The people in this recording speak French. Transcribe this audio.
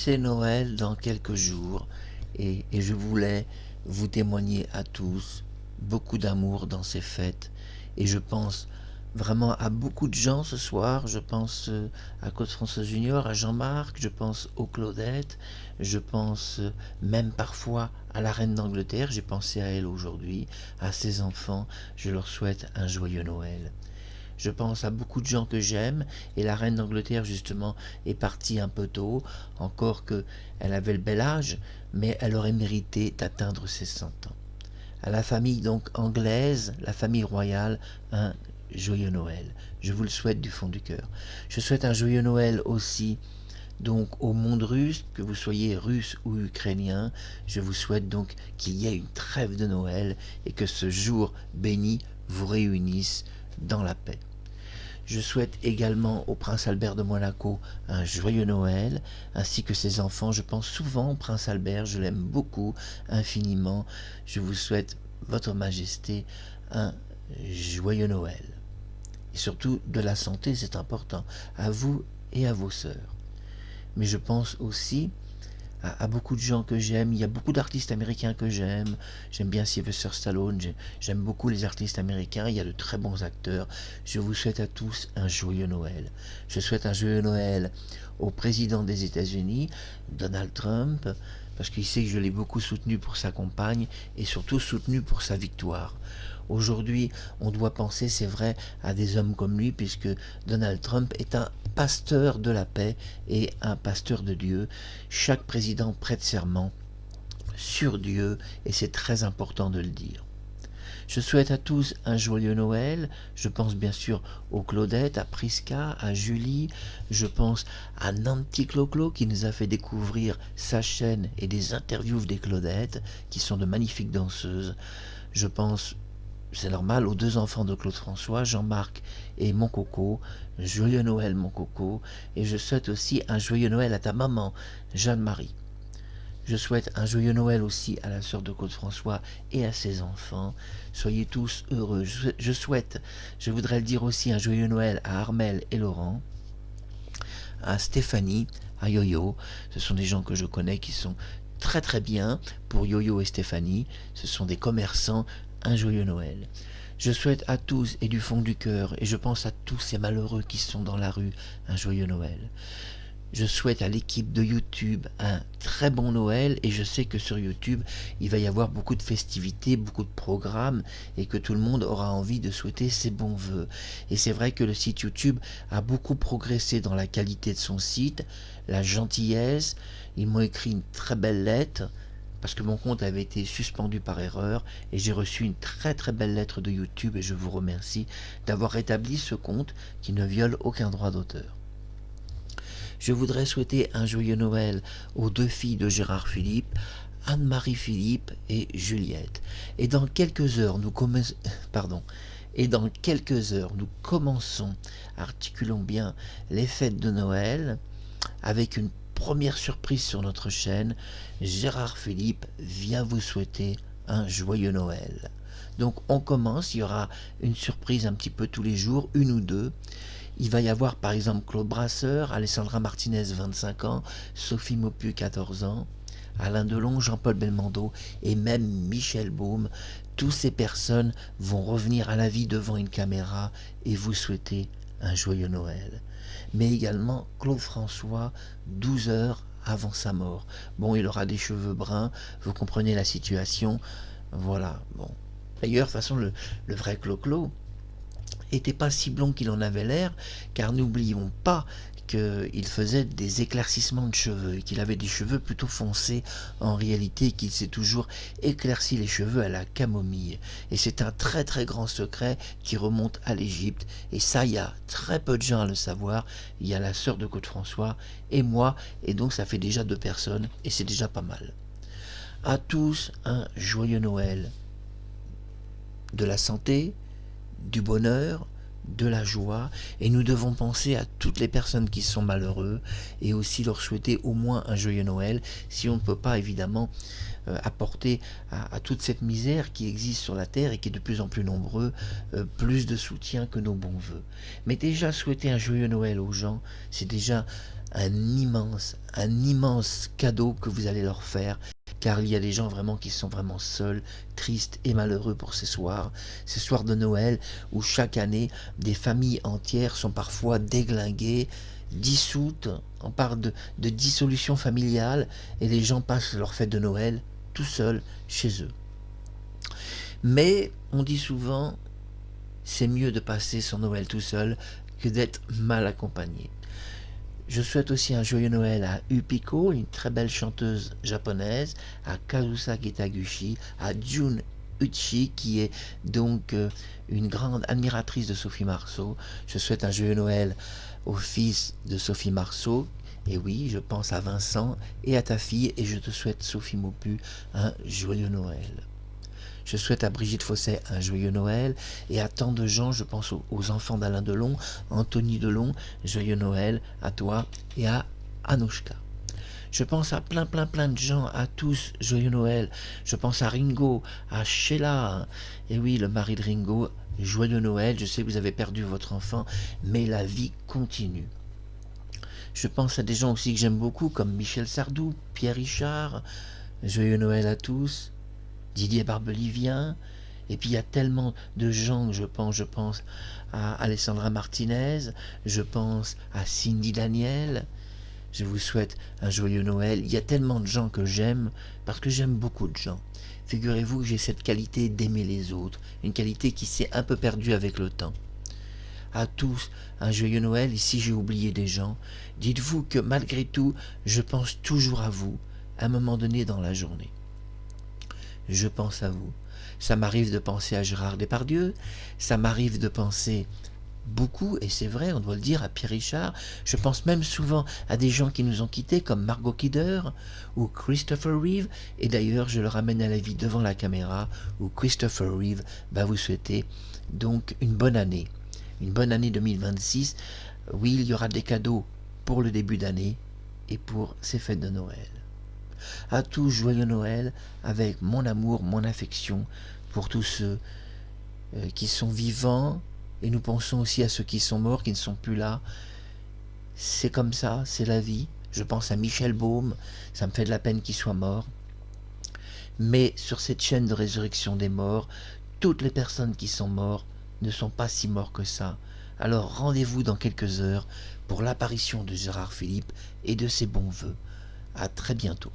C'est Noël dans quelques jours et je voulais vous témoigner à tous beaucoup d'amour dans ces fêtes et je pense vraiment à beaucoup de gens ce soir. Je pense à Claude François Junior, à Jean-Marc, je pense aux Claudettes, je pense même parfois à la reine d'Angleterre. J'ai pensé à elle aujourd'hui, à ses enfants. Je leur souhaite un joyeux Noël. Je pense à beaucoup de gens que j'aime et la reine d'Angleterre justement est partie un peu tôt, encore que elle avait le bel âge, mais elle aurait mérité d'atteindre ses 100 ans. À la famille donc anglaise, la famille royale, un joyeux Noël. Je vous le souhaite du fond du cœur. Je souhaite un joyeux Noël aussi donc au monde russe, que vous soyez russe ou ukrainien. Je vous souhaite donc qu'il y ait une trêve de Noël et que ce jour béni vous réunisse dans la paix. Je souhaite également au prince Albert de Monaco un joyeux Noël, ainsi que ses enfants. Je pense souvent au prince Albert, je l'aime beaucoup, infiniment. Je vous souhaite, votre majesté, un joyeux Noël. Et surtout de la santé, c'est important, à vous et à vos sœurs. Mais je pense aussi à beaucoup de gens que j'aime. Il y a beaucoup d'artistes américains que j'aime. J'aime bien Sylvester Stallone. J'aime beaucoup les artistes américains. Il y a de très bons acteurs. Je vous souhaite à tous un joyeux Noël. Je souhaite un joyeux Noël au président des États-Unis, Donald Trump, parce qu'il sait que je l'ai beaucoup soutenu pour sa campagne et surtout soutenu pour sa victoire. Aujourd'hui, on doit penser, c'est vrai, à des hommes comme lui, puisque Donald Trump est un pasteur de la paix et un pasteur de Dieu. Chaque président prête serment sur Dieu et c'est très important de le dire. Je souhaite à tous un joyeux Noël. Je pense bien sûr aux Claudettes, à Prisca, à Julie. Je pense à Nanti Cloclo qui nous a fait découvrir sa chaîne et des interviews des Claudettes qui sont de magnifiques danseuses. Je pense, c'est normal, aux deux enfants de Claude François, Jean-Marc et mon coco. Joyeux Noël mon coco. Et je souhaite aussi un joyeux Noël à ta maman, Jeanne-Marie. Je souhaite un joyeux Noël aussi à la sœur de Claude François et à ses enfants. Soyez tous heureux. Je voudrais le dire aussi, un joyeux Noël à Armel et Laurent, à Stéphanie, à Yo-Yo. Ce sont des gens que je connais qui sont très très bien. Pour Yo-Yo et Stéphanie, ce sont des commerçants. Un joyeux Noël. Je souhaite à tous et du fond du cœur, et je pense à tous ces malheureux qui sont dans la rue, un joyeux Noël. Je souhaite à l'équipe de YouTube un très bon Noël et je sais que sur YouTube, il va y avoir beaucoup de festivités, beaucoup de programmes et que tout le monde aura envie de souhaiter ses bons vœux. Et c'est vrai que le site YouTube a beaucoup progressé dans la qualité de son site, la gentillesse. Ils m'ont écrit une très belle lettre parce que mon compte avait été suspendu par erreur et j'ai reçu une très très belle lettre de YouTube et je vous remercie d'avoir rétabli ce compte qui ne viole aucun droit d'auteur. Je voudrais souhaiter un joyeux Noël aux deux filles de Gérard Philippe, Anne-Marie Philippe et Juliette. Et dans quelques heures, nous commençons, articulons bien, les fêtes de Noël avec une première surprise sur notre chaîne. Gérard Philippe vient vous souhaiter un joyeux Noël. Donc on commence, il y aura une surprise un petit peu tous les jours, une ou deux. Il va y avoir par exemple Claude Brasseur, Alessandra Martinez 25 ans, Sophie Maupu 14 ans, Alain Delon, Jean-Paul Belmondo et même Michel Baume. Toutes ces personnes vont revenir à la vie devant une caméra et vous souhaiter un joyeux Noël. Mais également Claude François, 12 heures avant sa mort. Bon, il aura des cheveux bruns, vous comprenez la situation. Voilà, bon. D'ailleurs, de toute façon, le vrai Clo-Clo était pas si blond qu'il en avait l'air, car n'oublions pas qu'il faisait des éclaircissements de cheveux, et qu'il avait des cheveux plutôt foncés en réalité, qu'il s'est toujours éclairci les cheveux à la camomille. Et c'est un très très grand secret qui remonte à l'Égypte, et ça, il y a très peu de gens à le savoir. Il y a la sœur de Claude François et moi, et donc ça fait déjà 2 personnes, et c'est déjà pas mal. À tous, un joyeux Noël. De la santé, du bonheur, de la joie, et nous devons penser à toutes les personnes qui sont malheureuses et aussi leur souhaiter au moins un joyeux Noël, si on ne peut pas évidemment apporter à toute cette misère qui existe sur la terre et qui est de plus en plus nombreux, plus de soutien que nos bons voeux. Mais déjà souhaiter un joyeux Noël aux gens, c'est déjà un immense cadeau que vous allez leur faire, car il y a des gens vraiment qui sont vraiment seuls, tristes et malheureux pour ces soirs de Noël où chaque année des familles entières sont parfois déglinguées, dissoutes. On parle de dissolution familiale et les gens passent leur fête de Noël tout seuls chez eux. Mais on dit souvent, c'est mieux de passer son Noël tout seul que d'être mal accompagné. Je souhaite aussi un joyeux Noël à Upiko, une très belle chanteuse japonaise, à Kazusa Kitaguchi, à Jun Uchi, qui est donc une grande admiratrice de Sophie Marceau. Je souhaite un joyeux Noël au fils de Sophie Marceau. Et oui, je pense à Vincent et à ta fille, et je te souhaite, Sophie Maupu, un joyeux Noël. Je souhaite à Brigitte Fosset un joyeux Noël et à tant de gens, je pense aux enfants d'Alain Delon, Anthony Delon, joyeux Noël à toi et à Anouchka. Je pense à plein de gens, à tous, joyeux Noël. Je pense à Ringo, à Sheila, et oui, le mari de Ringo, joyeux Noël. Je sais que vous avez perdu votre enfant, mais la vie continue. Je pense à des gens aussi que j'aime beaucoup, comme Michel Sardou, Pierre Richard, joyeux Noël à tous. Didier Barbelivien, et puis il y a tellement de gens que je pense à Alessandra Martinez, je pense à Cindy Daniel, je vous souhaite un joyeux Noël. Il y a tellement de gens que j'aime, parce que j'aime beaucoup de gens. Figurez-vous que j'ai cette qualité d'aimer les autres, une qualité qui s'est un peu perdue avec le temps. À tous, un joyeux Noël, et si j'ai oublié des gens, dites-vous que malgré tout, je pense toujours à vous, à un moment donné dans la journée. Je pense à vous. Ça m'arrive de penser à Gérard Depardieu, ça m'arrive de penser beaucoup, et c'est vrai, on doit le dire, à Pierre Richard. Je pense même souvent à des gens qui nous ont quittés, comme Margot Kidder ou Christopher Reeve, et d'ailleurs je le ramène à la vie devant la caméra, où Christopher Reeve va vous souhaiter donc une bonne année 2026. Oui, il y aura des cadeaux pour le début d'année et pour ces fêtes de Noël. À tous, joyeux Noël, avec mon amour, mon affection pour tous ceux qui sont vivants, et nous pensons aussi à ceux qui sont morts, qui ne sont plus là. C'est comme ça, c'est la vie. Je pense à Michel Baume, ça me fait de la peine qu'il soit mort. Mais sur cette chaîne de résurrection des morts, toutes les personnes qui sont mortes ne sont pas si morts que ça. Alors rendez-vous dans quelques heures pour l'apparition de Gérard Philippe et de ses bons vœux. À très bientôt.